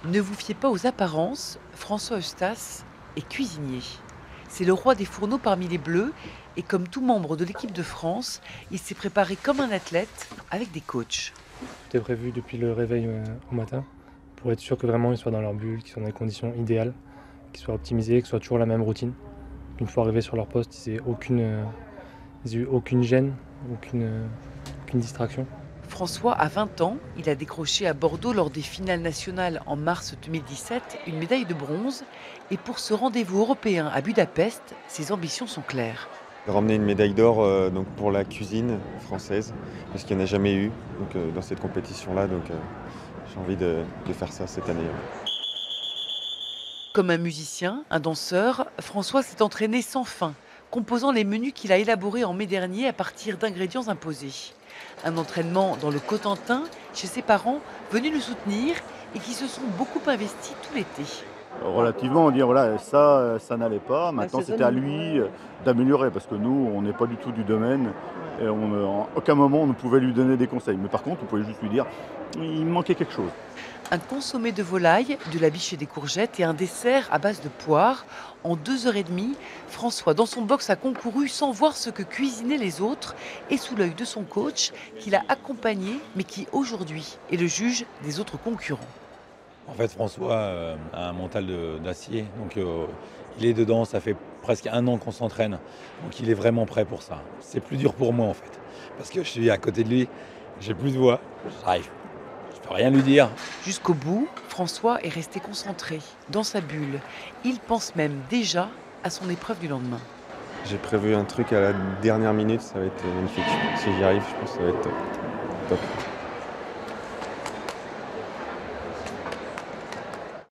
Ne vous fiez pas aux apparences, François Eustace est cuisinier. C'est le roi des fourneaux parmi les Bleus et comme tout membre de l'équipe de France, il s'est préparé comme un athlète avec des coachs. Tout est prévu depuis le réveil au matin pour être sûr que vraiment ils soient dans leur bulle, qu'ils soient dans les conditions idéales, qu'ils soient optimisés, que ce soit toujours la même routine. Une fois arrivés sur leur poste, ils aient eu aucune gêne, aucune distraction. François a 20 ans, il a décroché à Bordeaux lors des finales nationales en mars 2017 une médaille de bronze et pour ce rendez-vous européen à Budapest, ses ambitions sont claires. Ramener une médaille d'or donc pour la cuisine française, parce qu'il n'y en a jamais eu dans cette compétition-là. J'ai envie de faire ça cette année. Comme un musicien, un danseur, François s'est entraîné sans fin, composant les menus qu'il a élaborés en mai dernier à partir d'ingrédients imposés. Un entraînement dans le Cotentin, chez ses parents, venus le soutenir et qui se sont beaucoup investis tout l'été. Relativement, on dit voilà, ça n'allait pas. Maintenant, c'était à lui d'améliorer parce que nous, on n'est pas du tout du domaine. Et en aucun moment, on ne pouvait lui donner des conseils. Mais par contre, on pouvait juste lui dire il me manquait quelque chose. Un consommé de volaille, de la biche et des courgettes et un dessert à base de poire. En 2 heures et demie, François, dans son box, a concouru sans voir ce que cuisinaient les autres et sous l'œil de son coach, qu'il a accompagné, mais qui aujourd'hui est le juge des autres concurrents. En fait, François a un mental d'acier, donc il est dedans, ça fait presque 1 an qu'on s'entraîne, donc il est vraiment prêt pour ça. C'est plus dur pour moi en fait, parce que je suis à côté de lui, j'ai plus de voix, j'arrive, je peux rien lui dire. Jusqu'au bout, François est resté concentré, dans sa bulle. Il pense même déjà à son épreuve du lendemain. J'ai prévu un truc à la dernière minute, ça va être magnifique. Si j'y arrive, je pense que ça va être top.